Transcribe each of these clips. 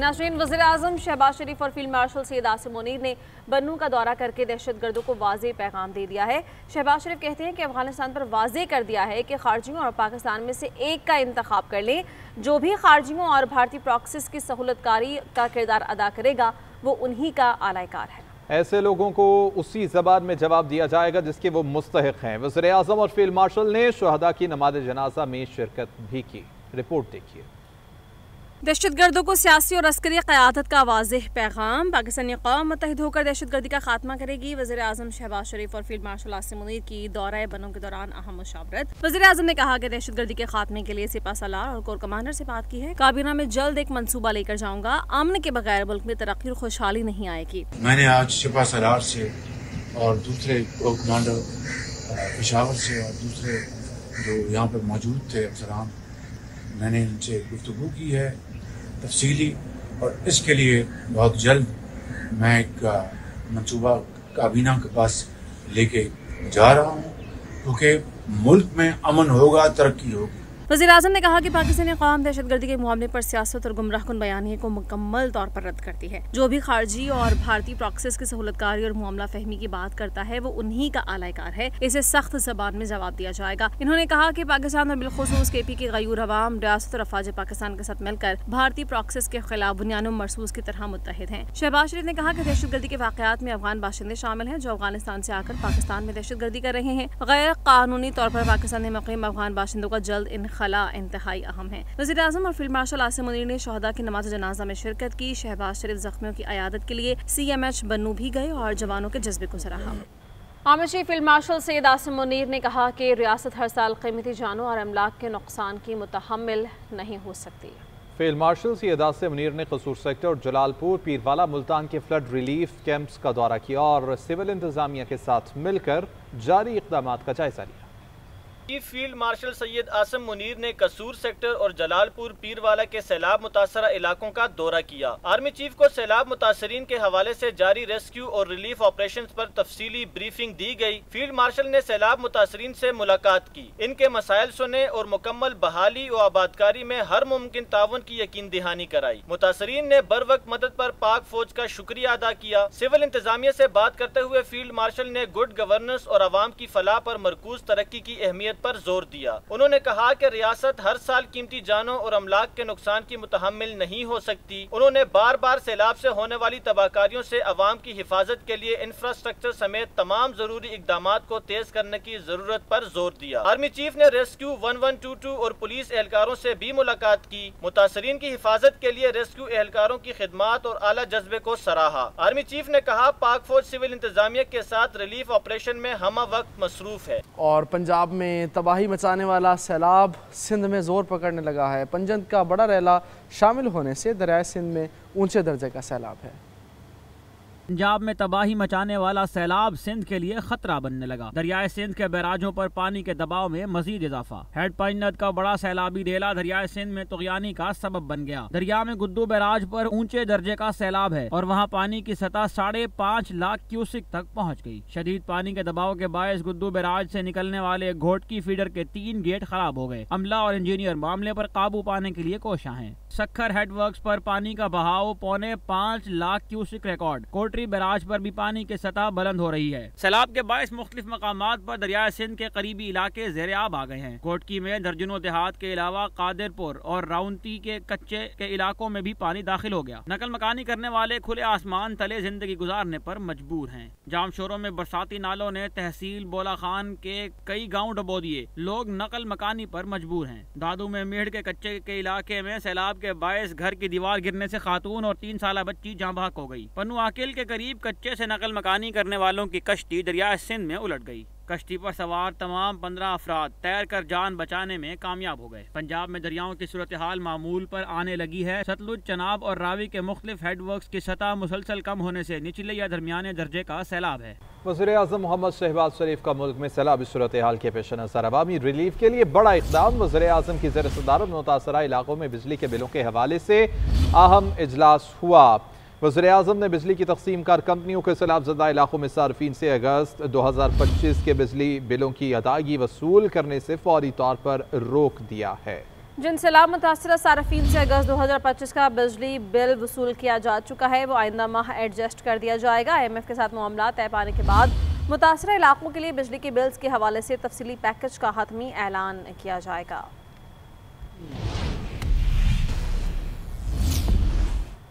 नाज़रीन, वज़ीर-ए-आज़म शहबाज शरीफ और फील्ड मार्शल सैयद आसिम मुनीर ने बन्नू का दौरा करके दहशत गर्दों को वाज़ेह पैगाम दे दिया है। शहबाज शरीफ कहते हैं कि अफगानिस्तान पर वाज़ेह कर दिया है कि खारजियों और पाकिस्तान में से एक का इंतखाब कर लें। जो भी खारजियों और भारतीय प्रॉक्सीज की सहूलतकारी का किरदार अदा करेगा वो उन्हीं का आलाकार है। ऐसे लोगों को उसी ज़बान में जवाब दिया जाएगा जिसके वो मुस्तहिक हैं। वज़ीर-ए-आज़म और फील्ड मार्शल ने शुहदा की नमाज़ जनाजा में शिरकत भी की। रिपोर्ट देखिए। दहशत गर्दों को सियासी और अस्करी क़यादत का वाज़ेह पैगाम। पाकिस्तानी कौम मुत्तहिद होकर दहशत गर्दी का खात्मा करेगी। वज़ीर-ए-आज़म शहबाज शरीफ और फील्ड मार्शल आसिम मुनीर की दौरा बन्नू के दौरान अहम मुशावरत। वज़ीर-ए-आज़म ने कहा कि दहशत गर्दी के खात्मे के लिए सिपा सलार और कोर कमांडर से बात की है। काबीना में जल्द एक मंसूबा लेकर जाऊंगा। अमन के बगैर मुल्क में तरक्की और खुशहाली नहीं आएगी। मैंने आज सिपा सलार से और दूसरे कोर कमांडर पेशावर से और दूसरे जो यहाँ पर मौजूद थे अफसरान, मैंने इनसे गुफ्तगू की है तफसीली, और इसके लिए बहुत जल्द मैं एक मंसूबा काबीना के पास लेके जा रहा हूँ, क्योंकि मुल्क में अमन होगा, तरक्की होगी। वज़ीर-ए-आज़म ने कहा कि पाकिस्तानी कौम दहशत गर्दी के मामले पर सियासत और गुमराहकुन बयानिए को मुकम्मल तौर पर रद्द करती है। जो भी खारजी और भारतीय प्रॉक्सीज की सहूलतकारी और मामला फहमी की बात करता है वो उन्हीं का आलाकार है। इसे सख्त ज़बान में जवाब दिया जाएगा। इन्होंने कहा कि पाकिस्तान और बिलखुसूस KP की गयूर अवाम रियासत और अफवाज पाकिस्तान के साथ मिलकर भारतीय प्रॉक्सीज के खिलाफ बुनियाद मरसूस की तरह मुत्तहिद हैं। शहबाज शरीफ ने कहा कि दहशत गर्दी के वाक़यात में अफगान बाशिंदे शामिल हैं जो अफगानिस्तान से आकर पाकिस्तान में दहशत गर्दी कर रहे हैं। गैर कानूनी तौर पर पाकिस्तान में मुक़ीम अफगान बाशिंदों का जल्द इनखला इंतहाई अहम है। वज़ीर-ए-आज़म और फील्ड मार्शल आसिम मुनीर ने शुहदा की नमाज़ जनाजा में शिरकत की। शहबाज शरीफ ज़ख्मियों की अयादत के लिए CMH बन्नू भी गए और जवानों के जज्बे को सराहा। Army chief field marshal Syed Asim Munir ने कहा कि रियासत हर साल कीमती जानों और अमलाक के नुकसान की मुतहम्मिल नहीं हो सकती। फील्ड मार्शल सैयद आसिम मुनीर ने कसूर सेक्टर और जलालपुर पीरवाला मुल्तान के फ्लड रिलीफ कैंप्स का दौरा किया और सिविल इंतजामिया के साथ मिलकर जारी इक़दामात का जायजा लिया। Chief field marshal Syed Asim Munir ने कसूर सेक्टर और जलालपुर पीरवाला के सैलाब मुतासरा इलाकों का दौरा किया। आर्मी चीफ को सैलाब मुतासरीन के हवाले से जारी रेस्क्यू और रिलीफ ऑपरेशंस पर तफसीली ब्रीफिंग दी गई। फील्ड मार्शल ने सैलाब मुतासरीन से मुलाकात की, इनके मसाइल सुने और मुकम्मल बहाली और आबादकारी में हर मुमकिन ताउन की यकीन दहानी कराई। मुतासरीन ने बर वक्त मदद पर पाक फौज का शुक्रिया अदा किया। सिविल इंतजामिया से बात करते हुए फील्ड मार्शल ने गुड गवर्नेंस और आवाम की फलाह पर मरकूज तरक्की की अहमियत पर जोर दिया। उन्होंने कहा कि रियासत हर साल कीमती जानों और अमलाक के नुकसान की मुतहम्मिल नहीं हो सकती। उन्होंने बार बार सैलाब से होने वाली तबाहकारियों से अवाम की हिफाजत के लिए इंफ्रास्ट्रक्चर समेत तमाम जरूरी इकदामात को तेज करने की जरूरत पर जोर दिया। आर्मी चीफ ने रेस्क्यू 1122 और पुलिस एहलकारों से भी मुलाकात की। मुतासरीन की हिफाजत के लिए रेस्क्यू एहलकारों की खिदमात और आला जज्बे को सराहा। आर्मी चीफ ने कहा पाक फौज सिविल इंतजामिया के साथ रिलीफ ऑपरेशन में हम वक्त मसरूफ है। और पंजाब में तबाही मचाने वाला सैलाब सिंध में जोर पकड़ने लगा है। पंजंद का बड़ा रैला शामिल होने से दरियाए सिंध में ऊंचे दर्जे का सैलाब है। पंजाब में तबाही मचाने वाला सैलाब सिंध के लिए खतरा बनने लगा। दरियाए सिंध के बैराजों पर पानी के दबाव में मजीद इजाफा। हेड पंजद का बड़ा सैलाबी रेला दरियाए सिंध में तुगयानी का सबब बन गया। दरिया में गुद्दू बैराज पर ऊंचे दर्जे का सैलाब है और वहां पानी की सतह 5.5 लाख क्यूसिक तक पहुंच गई। शदीद पानी के दबाव के बायस गुद्दू बैराज से निकलने वाले घोटकी फीडर के 3 गेट खराब हो गए। अमला और इंजीनियर मामले पर काबू पाने के लिए कोशां हैं। सखर हेड वर्क्स पर पानी का बहाव 5.25 लाख क्यूसिक रिकॉर्ड। कोटरी बैराज पर भी पानी की सतह बुलंद हो रही है। सैलाब के बायस मुख्तलिफ मकामात पर दरिया सिंध के करीबी इलाके ज़ेर-ए-आब आ गए हैं। कोटकी में दर्जनों देहात के अलावा कादिरपुर और राउंती के कच्चे के इलाकों में भी पानी दाखिल हो गया। नकल मकानी करने वाले खुले आसमान तले जिंदगी गुजारने पर मजबूर हैं। जाम शोरों में बरसाती नालों ने तहसील बोला खान के कई गाँव डबो दिए। लोग नकल मकानी पर मजबूर हैं। दादू में मेढ़ के कच्चे के इलाके में सैलाब के बायस घर की दीवार गिरने से खातून और 3 साला बच्ची जाँ बहक हो गई। पन्नू आकिल के करीब कच्चे से नकल मकानी करने वालों की कश्ती दरिया सिंध में उलट गई। कश्ती पर सवार तमाम 15 अफराद तैर कर जान बचाने में कामयाब हो गए। पंजाब में दरियाओं की सूरत हाल मामूल पर आने लगी है। सतलुज, चनाब और रावी के मुख्तलिफ हेडवर्क्स की सतह मुसलसल कम होने से निचले या दरमियाने दर्जे का सैलाब है। वज़ीर-ए-आज़म मोहम्मद शहबाज शरीफ का मुल्क में सैलाबी सूरत हाल के पेश नज़र अवामी रिलीफ के लिए बड़ा इक़दाम। वज़ीर-ए-आज़म की ज़ेर सदारत मुतासरा इलाकों में बिजली के बिलों के हवाले से अहम इजलास हुआ। वज़ीर-ए-आज़म ने बिजली की तक़सीम कार कंपनियों के सैलाब ज़दा इलाकों में सार्फिन से अगस्त 2025 के बिजली बिलों की अदायगी वसूल करने से फौरी तौर पर रोक दिया है। जिन सैलाब मुतासरा सार्फिन से अगस्त 2025 का बिजली बिल वसूल किया जा चुका है वो आइंदा माह एडजस्ट कर दिया जाएगा। IMF के साथ मामला तय पाने के बाद मुतासरा इलाकों के लिए बिजली के बिल्स के हवाले से तफसीली पैकेज का हतमी ऐलान किया जाएगा।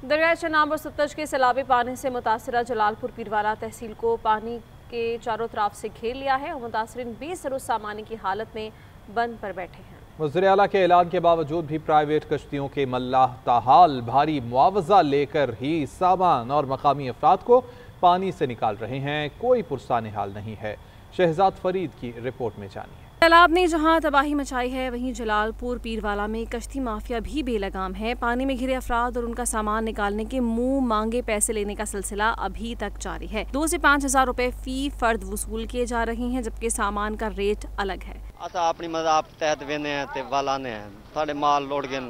दरियाए चनाब और सतलज के सैलाबी पानी से मुतासरा जलालपुर पीरवाला तहसील को पानी के चारों तरफ से घेर लिया है और मुतासरीन बेसरो सामानी की हालत में बंद पर बैठे हैं। वज़ीर आला के ऐलान के बावजूद भी प्राइवेट कश्तियों के मल्लाह ताहाल भारी मुआवजा लेकर ही सामान और मकामी अफराद को पानी से निकाल रहे हैं। कोई पुरसाने हाल नहीं है। शहजाद फरीद की रिपोर्ट में जानिए। सैलाब ने जहां तबाही मचाई है वहीं जलालपुर पीरवाला में कश्ती माफिया भी बेलगाम है। पानी में घिरे अफराद और उनका सामान निकालने के मुंह मांगे पैसे लेने का सिलसिला अभी तक जारी है। 2 से 5 हज़ार रुपए फी फर्द वसूल किए जा रहे हैं, जबकि सामान का रेट अलग है। असा अपनी मजाक तहत वेने हैं ते वालाने हैं, साढ़े माल लौट गए,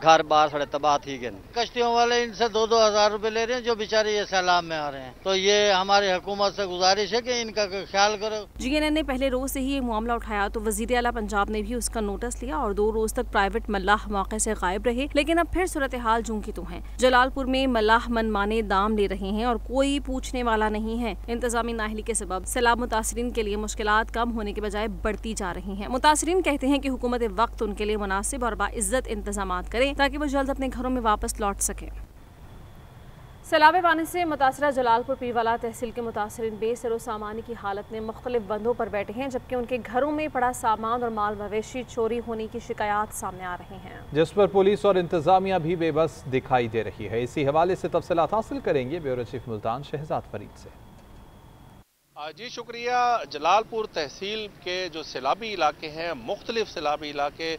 घर बार साढ़े तबाह थी गए। कश्तियों वाले इनसे 2-2 हज़ार रुपए ले रहे हैं जो बेचारे ये सैलाब में आ रहे हैं। तो ये हमारी हुकूमत से गुजारिश है कि इनका ख्याल करो। GNN ने पहले रोज से ही ये मामला उठाया तो वजीर आला पंजाब ने भी उसका नोटिस लिया और 2 रोज तक प्राइवेट मल्लाह मौके से गायब रहे। लेकिन अब फिर सूरत हाल जूं की तूं है। जलालपुर में मल्लाह मनमाने दाम ले रहे हैं और कोई पूछने वाला नहीं है। इंतजामी नाअहली के सबब सैलाब मुतासरीन के लिए मुश्किलात कम होने के बजाय बढ़ती जा रही हैं। मुतासरीन कहते हैं कि हुकूमत वक्त उनके लिए मुनासिब और बाइज्जत इंतजामात करे ताकि वो जल्द अपने घरों में वापस लौट सके। सैलाब पानी से मुतासरा जलालपुर पीरवाला तहसील के मुतासरीन बेसरो सामानी की हालत में मुख्तलिफ बंदों पर बैठे हैं, जबकि उनके घरों में पड़ा सामान और माल मवेशी चोरी होने की शिकायत सामने आ रही हैं, जिस पर पुलिस और इंतजामिया भी बेबस दिखाई दे रही है। इसी हवाले से तफसीलात हासिल करेंगे ब्यूरो चीफ मुल्तान शहजाद फरीद से। जी शुक्रिया। जलालपुर तहसील के जो सैलाबी इलाके हैं, मुख्तलिफ सैलाबी इलाके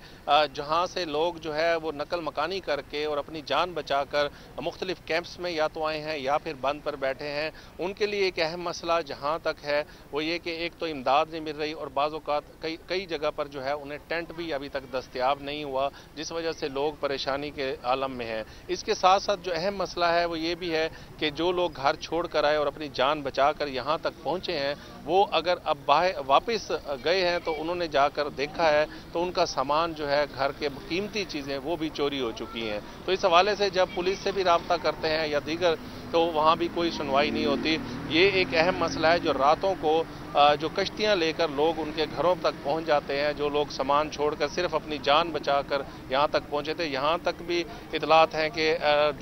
जहाँ से लोग जो है वो नकल मकानी करके और अपनी जान बचा कर मुख्तलिफ कैंप्स में या तो आए हैं या फिर बंद पर बैठे हैं, उनके लिए एक अहम मसला जहाँ तक है वो ये कि एक तो इमदाद नहीं मिल रही और बाज़ औक़ात कई जगह पर जो है उन्हें टेंट भी अभी तक दस्तयाब नहीं हुआ, जिस वजह से लोग परेशानी के आलम में हैं। इसके साथ साथ जो अहम मसला है वो ये भी है कि जो लोग घर छोड़ कर आए और अपनी जान बचा कर यहाँ तक पहुँचे हैं, वो अगर अब वापस गए हैं तो उन्होंने जाकर देखा है तो उनका सामान जो है घर के कीमती चीज़ें वो भी चोरी हो चुकी हैं। तो इस हवाले से जब पुलिस से भी राब्ता करते हैं या दीगर तो वहाँ भी कोई सुनवाई नहीं होती। ये एक अहम मसला है जो रातों को जो कश्तियाँ लेकर लोग उनके घरों तक पहुँच जाते हैं, जो लोग सामान छोड़कर सिर्फ अपनी जान बचाकर यहाँ तक पहुँचे थे। यहाँ तक भी इतलात हैं कि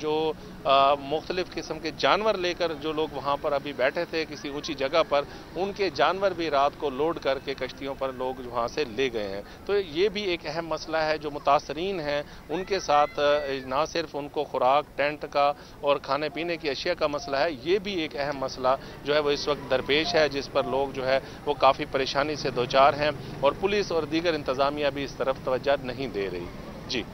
जो मुख्तलिफ़ किस्म के जानवर लेकर जो लोग वहाँ पर अभी बैठे थे किसी ऊंची जगह पर, उनके जानवर भी रात को लोड करके कश्तियों पर लोग वहाँ से ले गए हैं। तो ये भी एक अहम मसला है जो मुतासरीन हैं उनके साथ ना सिर्फ उनको खुराक, टेंट का और खाने पीने की अशिया का मसला है, ये भी एक अहम मसला जो है वो इस वक्त दरपेश है, जिस पर लोग जो है वो काफ़ी परेशानी से दो चार हैं और पुलिस और दीगर इंतज़ामिया भी इस तरफ तवज्जो नहीं दे रही। जी,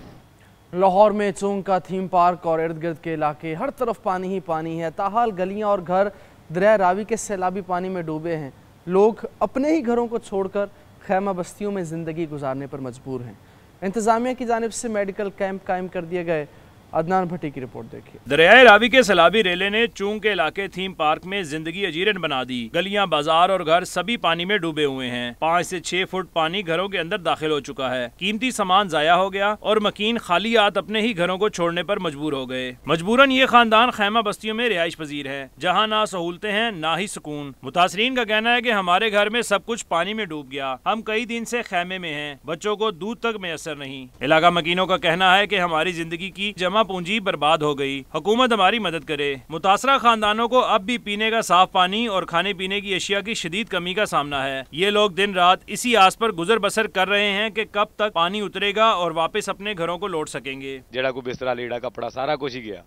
लाहौर में चोंग का थीम पार्क और इर्द गिर्द के इलाके हर तरफ पानी ही पानी है। ताहाल गलियां और घर दरिया रावी के सैलाबी पानी में डूबे हैं। लोग अपने ही घरों को छोड़कर खैमा बस्तियों में ज़िंदगी गुजारने पर मजबूर हैं। इंतज़ामिया की जानिब से मेडिकल कैंप कायम कर दिए गए। अदनान भट्टी की रिपोर्ट देखिए। दरियाए रावी के सैलाबी रेले ने चूंग के इलाके थीम पार्क में जिंदगी अजीरन बना दी। गलियां, बाजार और घर सभी पानी में डूबे हुए हैं। 5 से 6 फुट पानी घरों के अंदर दाखिल हो चुका है। कीमती सामान जाया हो गया और मकीन खाली हाथ अपने ही घरों को छोड़ने पर मजबूर हो गए। मजबूरन ये खानदान खैमा बस्तियों में रिहाइश पजीर है, जहाँ ना सहूलतें हैं ना ही सुकून। मुतासरीन का कहना है कि हमारे घर में सब कुछ पानी में डूब गया। हम कई दिन से खैमे में हैं, बच्चों को दूध तक मैसर नहीं। इलाका मकीनों का कहना है कि हमारी जिंदगी की जमा पूंजी बर्बाद हो गई। हुकूमत हमारी मदद करे। मुतासरा खानदानों को अब भी पीने का साफ पानी और खाने पीने की अशिया की शदीद कमी का सामना है। ये लोग दिन रात इसी आस पर गुजर बसर कर रहे हैं कि कब तक पानी उतरेगा और वापस अपने घरों को लौट सकेंगे। जेड़ा कोई बिस्तरा लीड़ा कपड़ा सारा कुछ ही गया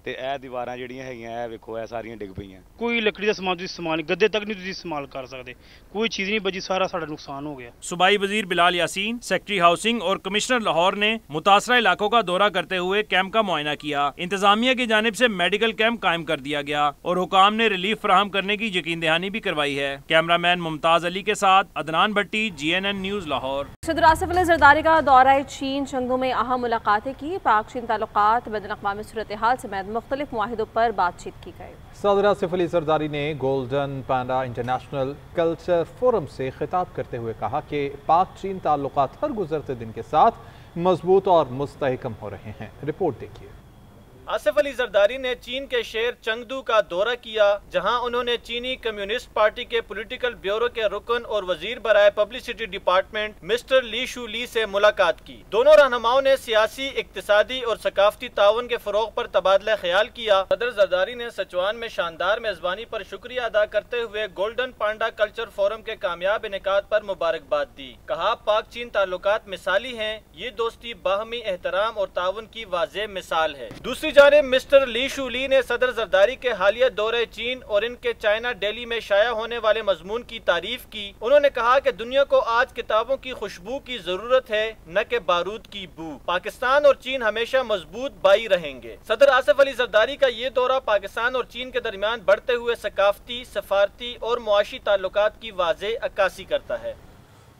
ਤੇ ਇਹ ਦੀਵਾਰਾਂ ਜਿਹੜੀਆਂ ਹੈਗੀਆਂ ਇਹ ਵੇਖੋ ਇਹ ਸਾਰੀਆਂ ਡਿੱਗ ਪਈਆਂ। ਕੋਈ ਲੱਕੜੀ ਦਾ ਸਮਾਨ ਤੁਸੀਂ ਇਸਤੇਮਾਲ ਗੱਦੇ ਤੱਕ ਨਹੀਂ ਤੁਸੀਂ ਇਸਤੇਮਾਲ ਕਰ ਸਕਦੇ, कोई चीज़ नहीं बची, सारा सारा नुकसान हो गया। सूबाई वजीर बिलाल यासीन, सेक्रेटरी हाउसिंग और कमिश्नर लाहौर ने मुतासरा इलाकों का दौरा करते हुए कैंप का मुआयना किया। इंतजामिया की जानिब से मेडिकल कैंप कायम कर दिया गया और हुकाम ने रिलीफ फराहम करने की यकीन दहानी भी करवाई है। कैमरामैन मुमताज अली के साथ अदनान भट्टी, GNN न्यूज़ लाहौर। सदर आसिफ अली जरदारी का दौरा चीन चंगू में अहम मुलाकातें की। पाक चीन ताल्लुकात, बैनुल-अक़वामी सूरत हाल समेत मुख्तलिफ मुआहिदों पर बातचीत की गई। सदर आसिफ अली जरदारी ने गोल्डन पांडा इंटरनेशनल कल्चर फोरम से खिताब करते हुए कहा कि पाक चीन ताल्लुकात हर गुजरते दिन के साथ मजबूत और मुस्तहकम हो रहे हैं। रिपोर्ट देखिए। आसिफ अली जरदारी ने चीन के शहर चंगदू का दौरा किया, जहां उन्होंने चीनी कम्युनिस्ट पार्टी के पॉलिटिकल ब्यूरो के रुकन और वजीर बराए पब्लिसिटी डिपार्टमेंट मिस्टर ली शू ली से मुलाकात की। दोनों रहनुमाओं ने सियासी, इक्तिसादी और सकाफती ताउन के फरोग पर तबादला ख्याल किया। सदर जरदारी ने सचवान में शानदार मेजबानी पर शुक्रिया अदा करते हुए गोल्डन पांडा कल्चर फोरम के कामयाब इनेकाद पर मुबारकबाद दी। कहा, पाक चीन ताल्लुकात मिसाली हैं, ये दोस्ती बाहमी एहतराम और ताउन की वाज़ेह मिसाल है। दूसरी जानिब मिस्टर ली शू ली ने सदर जरदारी के हालिया दौरे चीन और इनके चाइना दिल्ली में शाया होने वाले मजमून की तारीफ की। उन्होंने कहा कि दुनिया को आज किताबों की खुशबू की जरूरत है, न कि बारूद की बू। पाकिस्तान और चीन हमेशा मजबूत बाई रहेंगे। सदर आसिफ अली जरदारी का ये दौरा पाकिस्तान और चीन के दरमियान बढ़ते हुए सकाफती, सफारती और मुआशी ताल्लुकात की वाज़ेह अक्कासी करता है।